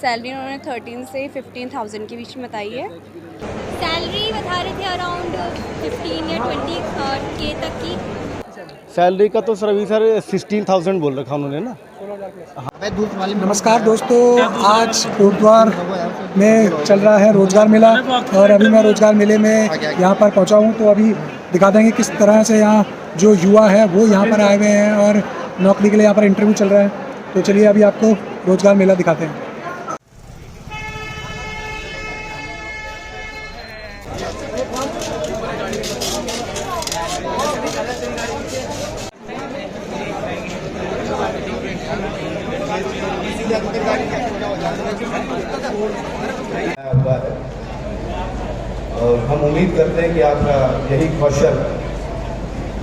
Salary उन्होंने 13 से 15,000 के बीच में बताई है। सैलरी बता रहे थे अराउंड 15 या 20 के तक की। सैलरी का तो सर अभी सर 16,000 बोल रखा उन्होंने ना। नमस्कार दोस्तों, आज कोटद्वार में चल रहा है रोजगार मेला और अभी मैं रोजगार मेले में यहाँ पर पहुँचा हूँ। तो अभी दिखा देंगे किस तरह से यहाँ जो युवा है वो यहाँ पर आए हुए हैं और नौकरी के लिए यहाँ पर इंटरव्यू चल रहा है। तो चलिए अभी आपको रोजगार मेला दिखाते हैं। और हम उम्मीद करते हैं कि आपका यही कौशल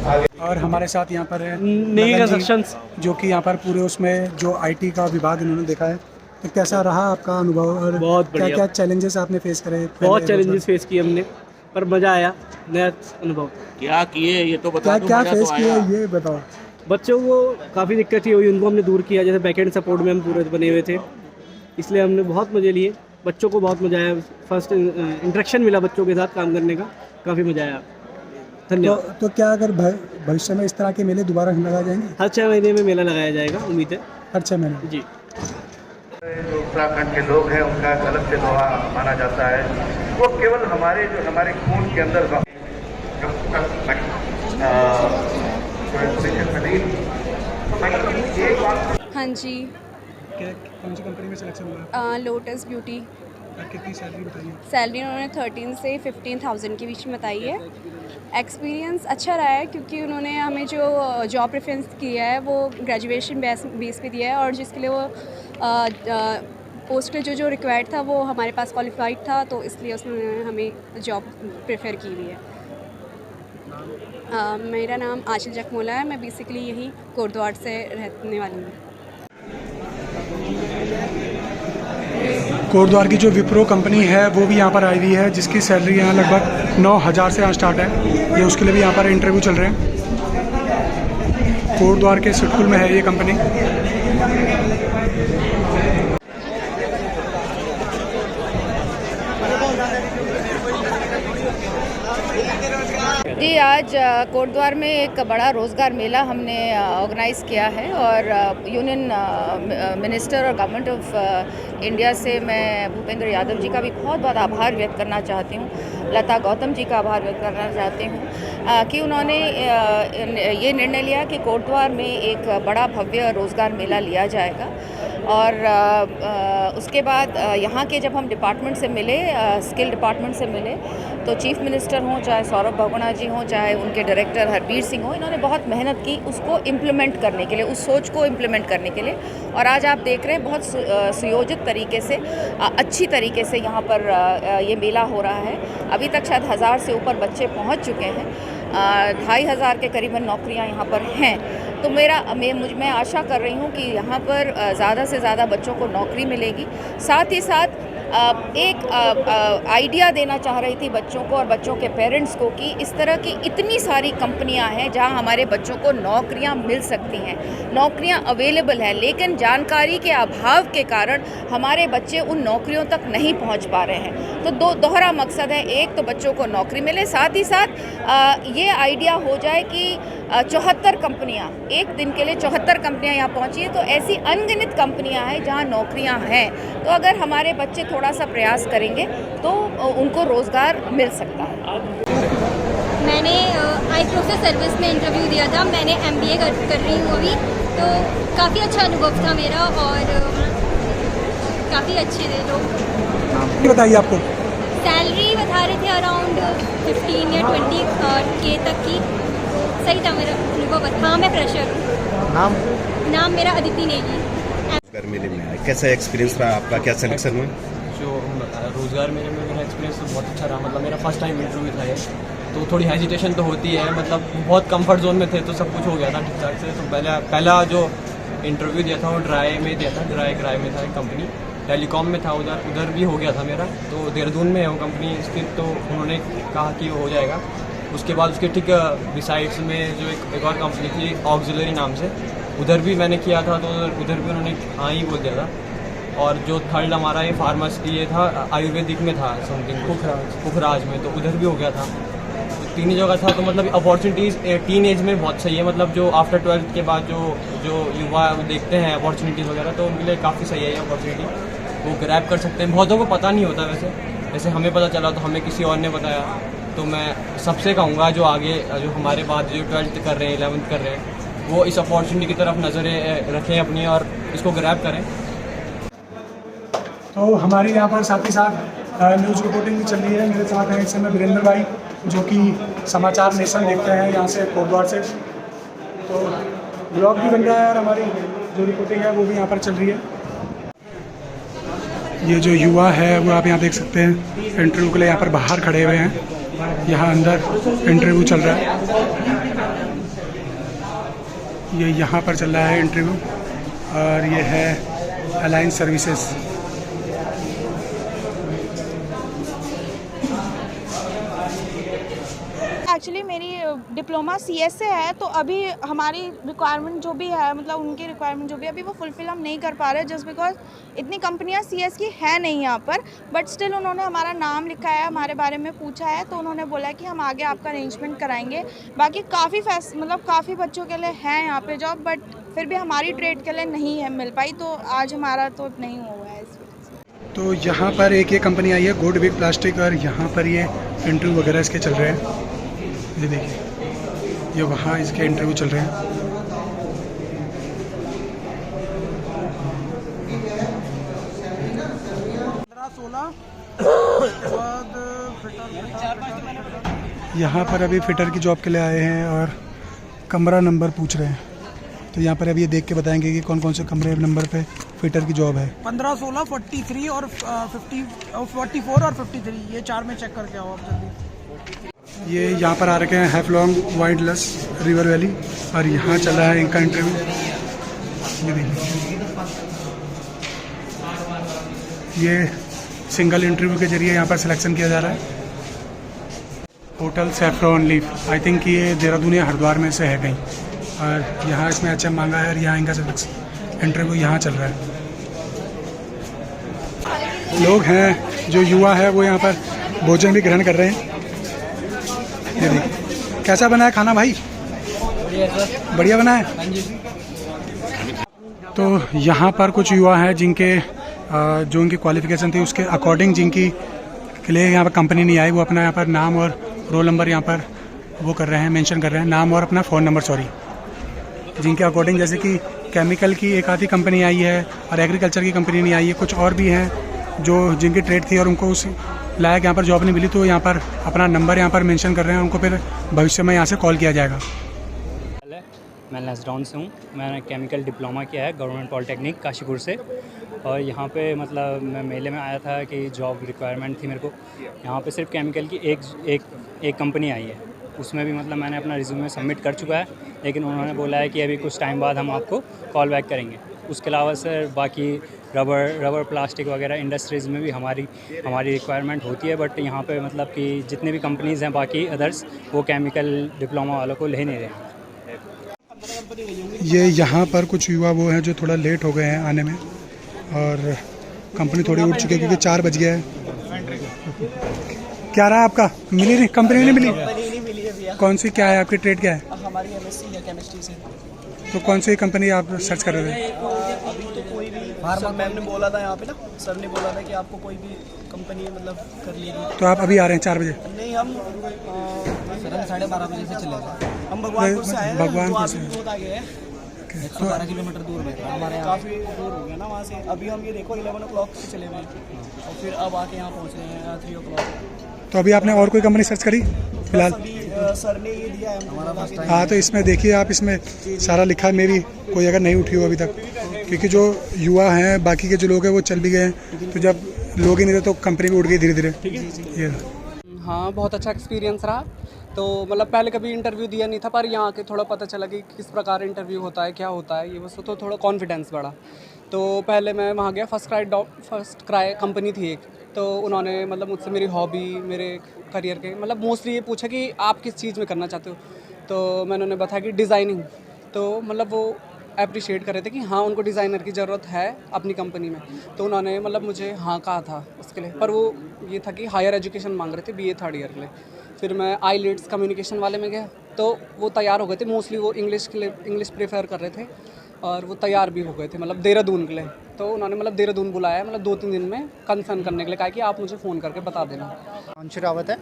आगे। और हमारे साथ यहाँ पर है नई कंस्ट्रक्शंस, जो कि यहाँ पर पूरे उसमें जो आईटी का विभाग इन्होंने देखा है। तो कैसा रहा आपका अनुभव और बहुत क्या बढ़िया। क्या चैलेंजेस आपने फेस करे? बहुत चैलेंजेस फेस किए हमने, पर मज़ा आया। नया अनुभव। क्या किए ये तो बता क्या दो। क्या मजा फेस तो किए आया। ये बताओ। बच्चों को काफ़ी दिक्कत हुई, उनको हमने दूर किया। जैसे बैकएंड सपोर्ट में हम पूरे बने हुए थे, इसलिए हमने बहुत मज़े लिए। बच्चों को बहुत मज़ा आया। फर्स्ट इंटरेक्शन मिला बच्चों के साथ काम करने का, काफ़ी मज़ा आया। धन्यवाद। तो क्या अगर भविष्य में इस तरह के मेले दोबारा लगाए जाएंगे? हर 6 महीने में मेला लगाया जाएगा, उम्मीद है। हर 6 महीने? जी। जो उत्तराखंड के लोग हैं उनका एक अलग से लोहा माना जाता है। वो केवल हमारे खून के अंदर हाँ जी, कौन सी कंपनी में सिलेक्शन हुआ? Lotus beauty. कितनी सैलरी बताइए? सैलरी उन्होंने 13 से 15,000 के बीच में बताई है। एक्सपीरियंस अच्छा रहा है क्योंकि उन्होंने हमें जो जॉब प्रेफरेंस किया है वो ग्रेजुएशन बेस पे दिया है, और जिसके लिए वो पोस्ट के जो रिक्वायर्ड था वो हमारे पास क्वालिफाइड था, तो इसलिए उसने हमें जॉब प्रेफर की हुई है। मेरा नाम आंचल जखमोला है। मैं बेसिकली यहीं कोटद्वार से रहने वाली हूँ। कोटद्वार की जो विप्रो कंपनी है वो भी यहाँ पर आई हुई है, जिसकी सैलरी यहाँ लगभग 9,000 से यहाँ स्टार्ट है। ये उसके लिए भी यहाँ पर इंटरव्यू चल रहे हैं। कोटद्वार के सिटकुल में है ये कंपनी। जी, आज कोटद्वार में एक बड़ा रोज़गार मेला हमने ऑर्गेनाइज़ किया है और यूनियन मिनिस्टर और गवर्नमेंट ऑफ इंडिया से मैं भूपेंद्र यादव जी का भी बहुत बहुत आभार व्यक्त करना चाहती हूँ। लता गौतम जी का आभार व्यक्त करना चाहती हूँ कि उन्होंने ये निर्णय लिया कि कोटद्वार में एक बड़ा भव्य रोज़गार मेला लिया जाएगा। और उसके बाद यहाँ के जब हम डिपार्टमेंट से मिले, स्किल डिपार्टमेंट से मिले, तो चीफ मिनिस्टर हों, चाहे सौरभ बहुगुणा जी हों, चाहे उनके डायरेक्टर हरबीर सिंह हों, इन्होंने बहुत मेहनत की उसको इम्प्लीमेंट करने के लिए, उस सोच को इम्प्लीमेंट करने के लिए। और आज आप देख रहे हैं बहुत सुयोजित तरीके से, अच्छी तरीके से यहाँ पर ये मेला हो रहा है। अभी तक शायद 1000 से ऊपर बच्चे पहुँच चुके हैं। 2500 के करीबन नौकरियाँ यहाँ पर हैं। तो मैं आशा कर रही हूँ कि यहाँ पर ज़्यादा से ज़्यादा बच्चों को नौकरी मिलेगी। साथ ही साथ एक आइडिया देना चाह रही थी बच्चों को और बच्चों के पेरेंट्स को कि इस तरह की इतनी सारी कंपनियां हैं जहां हमारे बच्चों को नौकरियां मिल सकती हैं, नौकरियां अवेलेबल हैं, लेकिन जानकारी के अभाव के कारण हमारे बच्चे उन नौकरियों तक नहीं पहुंच पा रहे हैं। तो दोहरा मकसद है, एक तो बच्चों को नौकरी मिले, साथ ही साथ ये आइडिया हो जाए कि 74 कंपनियाँ, एक दिन के लिए 74 कंपनियाँ यहाँ पहुँची हैं। तो ऐसी अनगिनत कंपनियाँ हैं जहाँ नौकरियाँ हैं। तो अगर हमारे बच्चे थोड़ा सा प्रयास करेंगे तो उनको रोज़गार मिल सकता है। मैंने आई प्रोसेस सर्विस में इंटरव्यू दिया था। मैंने MBA कर रही हूँ अभी, तो काफ़ी अच्छा अनुभव था मेरा और काफ़ी अच्छे थे लोग। बताइए आपको। सैलरी बता रहे थे अराउंड 15 या 20 के तक की। सही था मेरा अनुभव। हाँ, मैं फ्रेशर हूँ। नाम मेरा अदिति नेगी। रोजगार मेले में आए, कैसा एक्सपीरियंस रहा आपका, क्या सिलेक्शन हुआ? जो रोज़गार मेले में मेरा एक्सपीरियंस तो बहुत अच्छा रहा। मतलब मेरा फर्स्ट टाइम इंटरव्यू था ये, तो थोड़ी हेजिटेशन तो होती है। मतलब बहुत कंफर्ट जोन में थे तो सब कुछ हो गया था ठीक ठाक से। तो पहला जो इंटरव्यू दिया था वो ड्राई में दिया था। ड्राई में था, एक कंपनी टेलीकॉम में था। उधर भी हो गया था मेरा। तो देहरादून में है वो कंपनी स्थित, तो उन्होंने कहा कि वो हो जाएगा। उसके बाद उसके ठीक बिसाइड्स में जो एक और कंपनी थी ऑक्सिलरी नाम से, उधर भी मैंने किया था। तो उधर भी उन्होंने हाँ ही बोल दिया था। और जो थर्ड हमारा ये फार्मेसी ये था आयुर्वेदिक में था समथिंग पुखराज में, तो उधर भी हो गया था। तो तीन ही जगह था। तो मतलब अपॉर्चुनिटीज़ टीन एज में बहुत सही है, मतलब जो आफ्टर 12th के बाद जो युवा देखते हैं अपॉर्चुनिटीज़ वगैरह, तो उनके लिए काफ़ी सही है ये अपॉर्चुनिटी, वो ग्रैब कर सकते हैं। बहुतों को पता नहीं होता वैसे हमें पता चला तो हमें किसी और ने बताया। तो मैं सबसे कहूँगा जो आगे जो हमारे बाद जो 12th कर रहे हैं 11th कर रहे हैं, वो इस अपॉर्चुनिटी की तरफ नज़रें रखें अपनी और इसको ग्रैब करें। तो हमारी यहाँ पर साथ ही साथ न्यूज़ रिपोर्टिंग भी चल रही है। मेरे साथ हैं इस समय वीरेंद्र भाई, जो कि समाचार नेशन देखते हैं यहाँ से कोटद्वार से। तो ब्लॉग भी बन रहा है और हमारी जो रिपोर्टिंग है वो भी यहाँ पर चल रही है। ये जो युवा है वो आप यहाँ देख सकते हैं, इंटरव्यू के लिए यहाँ पर बाहर खड़े हुए हैं। यहाँ अंदर इंटरव्यू चल रहा है, ये यहाँ पर चल रहा है इंटरव्यू, और ये है अलायंस सर्विसेज। एक्चुअली मेरी डिप्लोमा सीएस से है, तो अभी हमारी रिक्वायरमेंट जो भी है, मतलब उनकी रिक्वायरमेंट जो भी अभी वो फुलफिल हम नहीं कर पा रहे, जस्ट बिकॉज इतनी कंपनियां सीएस की है नहीं यहाँ पर। बट स्टिल उन्होंने हमारा नाम लिखा है, हमारे बारे में पूछा है, तो उन्होंने बोला है कि हम आगे आपका अरेंजमेंट कराएंगे। बाकी काफ़ी बच्चों के लिए है यहाँ पे जॉब, बट फिर भी हमारी ट्रेड के लिए नहीं है मिल पाई, तो आज हमारा तो नहीं हुआ है इस वजह से। तो यहाँ पर एक ये कंपनी आई है गुड विग प्लास्टिक, और यहाँ पर ये इंटरव्यू वगैरह इसके चल रहे हैं। ये देखिए, ये वहाँ इसके इंटरव्यू चल रहे हैं। यहाँ पर अभी फिटर की जॉब के लिए आए हैं और कमरा नंबर पूछ रहे हैं। तो यहाँ पर अभी ये देख के बताएंगे कि कौन कौन से कमरे नंबर पे फिटर की जॉब है। 15, 16, 43 और 44 और 53, ये 4 में चेक करके आओ आप जल्दी। ये यहाँ पर आ रखे हैं हैफलॉन्ग वाइल्डलेस रिवर वैली, और यहाँ चल रहा है इनका इंटरव्यू। ये देखिए, ये सिंगल इंटरव्यू के जरिए यहाँ पर सिलेक्शन किया जा रहा है। Hotel saffron leaf, I think ये देहरादून या हरिद्वार में से है कहीं, और यहाँ इसमें अच्छा मांगा है, और यहाँ इनका इंटरव्यू यहाँ चल रहा है। लोग हैं जो युवा है वो यहाँ पर भोजन भी ग्रहण कर रहे हैं। ये देखिए, कैसा बना है खाना भाई? बढ़िया बना है। तो यहाँ पर कुछ युवा हैं जिनके जो उनकी क्वालिफिकेशन थी उसके अकॉर्डिंग जिनकी के लिए यहाँ पर कंपनी नहीं आई, वो अपना यहाँ पर नाम और रोल नंबर यहाँ पर वो कर रहे हैं, मेंशन कर रहे हैं, नाम और अपना फ़ोन नंबर, सॉरी, जिनके अकॉर्डिंग। जैसे कि केमिकल की एक आधी कंपनी आई है और एग्रीकल्चर की कंपनी नहीं आई है, कुछ और भी हैं जो जिनकी ट्रेड थी और उनको उस लायक यहाँ पर जॉब नहीं मिली, तो यहाँ पर अपना नंबर यहाँ पर मेंशन कर रहे हैं, उनको फिर भविष्य में यहाँ से कॉल किया जाएगा। मैं लेसडाउन से हूँ। मैंने केमिकल डिप्लोमा किया है गवर्नमेंट पॉलिटेक्निक काशीपुर से, और यहाँ पे मतलब मैं मेले में आया था कि जॉब रिक्वायरमेंट थी मेरे को। यहाँ पे सिर्फ केमिकल की एक कंपनी आई है, उसमें भी मतलब मैंने अपना रिज्यूमे सबमिट कर चुका है, लेकिन उन्होंने बोला है कि अभी कुछ टाइम बाद हम आपको कॉल बैक करेंगे। उसके अलावा सर बाकी रबर प्लास्टिक वगैरह इंडस्ट्रीज़ में भी हमारी रिक्वायरमेंट होती है, बट यहाँ पे मतलब कि जितने भी कंपनीज़ हैं बाकी अदर्स, वो केमिकल डिप्लोमा वालों को ले नहीं रहे हैं। ये यहाँ पर कुछ युवा वो हैं जो थोड़ा लेट हो गए हैं आने में, और कंपनी थोड़ी उठ चुकी है क्योंकि 4 बज गया है। क्या रहा आपका? मिली नहीं, कंपनी नहीं मिली? कौन सी, क्या है आपकी ट्रेड, क्या है? हमारी एमएससी है केमिस्ट्री से। तो कौन सी कंपनी आप सर्च कर रहे थे? अभी तो कोई भी, सर मैम ने बोला था यहाँ पे ना, सर ने बोला था कि आपको कोई भी कंपनी मतलब कर लेगी। तो आप अभी आ रहे हैं 4 बजे? नहीं, हम 12:30 बजे से चले गए। हम भगवानपुर से आए हैं, भगवानपुर से बहुत आगे है, 112 किलोमीटर दूर में हमारे यहाँ, काफ़ी दूर हो गया ना वहाँ से। अभी हम ये देखो 11 o'clock से चले गए और फिर अब आके यहाँ पहुँच रहे हैं 3 o'clock। तो अभी आपने और कोई कंपनी सर्च करी फिलहाल? सर ने ये दिया है हमारा। हाँ, तो इसमें देखिए आप, इसमें सारा लिखा है, मेरी कोई अगर नहीं उठी हो अभी तक, क्योंकि जो युवा हैं बाकी के जो लोग हैं वो चल भी गए हैं, तो जब लोग ही नहीं थे तो कंपनी भी उठ गई धीरे धीरे। ये हाँ, बहुत अच्छा एक्सपीरियंस रहा। तो मतलब पहले कभी इंटरव्यू दिया नहीं था, पर यहाँ आके थोड़ा पता चला कि किस प्रकार इंटरव्यू होता है, क्या होता है, ये बस तो थोड़ा कॉन्फिडेंस बढ़ा। तो पहले मैं वहाँ गया, फर्स्ट क्राई कंपनी थी एक, तो उन्होंने मतलब मुझसे मेरी हॉबी, मेरे करियर के मतलब मोस्टली ये पूछा कि आप किस चीज़ में करना चाहते हो। तो मैंने उन्हें बताया कि डिज़ाइनिंग। तो मतलब वो अप्रिशिएट कर रहे थे कि हाँ उनको डिज़ाइनर की ज़रूरत है अपनी कंपनी में, तो उन्होंने मतलब मुझे हाँ कहा था उसके लिए। पर वो ये था कि हायर एजुकेशन मांग रहे थे BA थर्ड ईयर के लिए। फिर मैं IELTS कम्युनिकेशन वाले में गया, तो वो तैयार हो गए थे, मोस्टली वो इंग्लिश के लिए इंग्लिश प्रेफर कर रहे थे और वो तैयार भी हो गए थे, मतलब देहरादून के लिए। तो उन्होंने मतलब देहरादून बुलाया, मतलब 2-3 दिन में कंफर्म करने के लिए कहा कि आप मुझे फ़ोन करके बता देना। अंशु रावत है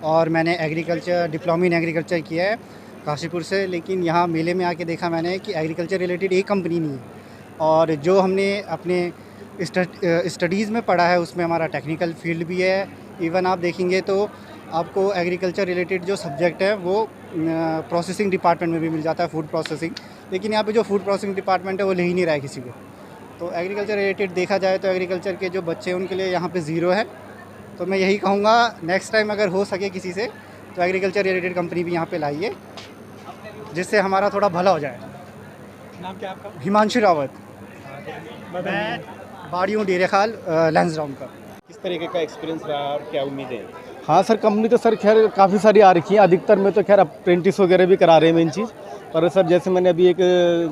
और मैंने एग्रीकल्चर डिप्लोमा इन एग्रीकल्चर किया है काशीपुर से। लेकिन यहाँ मेले में आके देखा मैंने कि एग्रीकल्चर रिलेटेड एक कंपनी नहीं है, और जो हमने अपने स्टडीज़ में पढ़ा है उसमें हमारा टेक्निकल फील्ड भी है। इवन आप देखेंगे तो आपको एग्रीकल्चर रिलेटेड जो सब्जेक्ट है वो प्रोसेसिंग डिपार्टमेंट में भी मिल जाता है, फूड प्रोसेसिंग। लेकिन यहाँ पे जो फूड प्रोसेसिंग डिपार्टमेंट है वो ले ही नहीं रहा है किसी को। तो एग्रीकल्चर रिलेटेड देखा जाए तो एग्रीकल्चर के जो बच्चे हैं उनके लिए यहाँ पे ज़ीरो है। तो मैं यही कहूँगा नेक्स्ट टाइम अगर हो सके किसी से तो एग्रीकल्चर रिलेटेड कंपनी भी यहाँ पे लाइए, जिससे हमारा थोड़ा भला हो जाए। नाम क्या आपका? हिमांशु रावत, मैं बाड़ी हूँ डेरे खाल लैंसडाउन का। किस तरीके का एक्सपीरियंस रहा और क्या उम्मीदें हैं? हाँ सर, कंपनी तो सर खैर काफ़ी सारी आ रखी हैं, अधिकतर में तो खैर अप्रेंटिस वगैरह भी करा रहे हैं मेन चीज़। पर सर जैसे मैंने अभी एक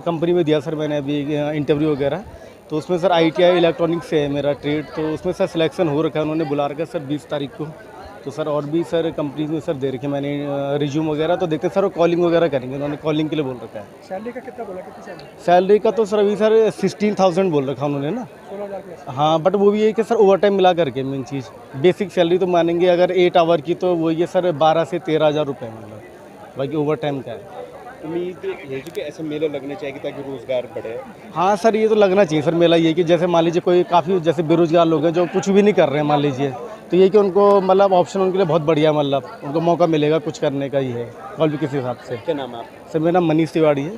कंपनी में दिया सर, मैंने अभी इंटरव्यू वगैरह, तो उसमें सर ITI इलेक्ट्रॉनिक्स से है मेरा ट्रेड, तो उसमें सर सिलेक्शन हो रखा है, उन्होंने बुला रखा है सर 20 तारीख को। तो सर और भी सर कंपनी में सर दे रखे मैंने रिज्यूम वगैरह, तो देखते सर वो कॉलिंग वगैरह करेंगे, उन्होंने कॉलिंग के लिए बोल रखा है। सैलरी का कितना बोला, कितनी सैलरी? सैलरी का तो सर अभी सर 16,000 बोल रखा उन्होंने ना। 16,000 प्लस। हाँ, बट वो भी है कि सर ओवर टाइम मिला करके मेन चीज़। बेसिक सैलरी तो मानेंगे अगर 8 आवर की तो वो ये सर 12 से 13,000 रुपये मतलब, बाकी ओवर टाइम का है। उम्मीद है कि ऐसे मेले लगने चाहिए ताकि रोज़गार बढ़े। हाँ सर, ये तो लगना चाहिए सर मेला। ये कि जैसे मान लीजिए कोई काफ़ी जैसे बेरोजगार लोग हैं जो कुछ भी नहीं कर रहे हैं मान लीजिए, तो ये कि उनको मतलब ऑप्शन उनके लिए बहुत बढ़िया, मतलब उनको मौका मिलेगा कुछ करने का ही है, और भी किसी हिसाब से। क्या नाम है आप? सर मेरा नाम मनीष तिवारी है।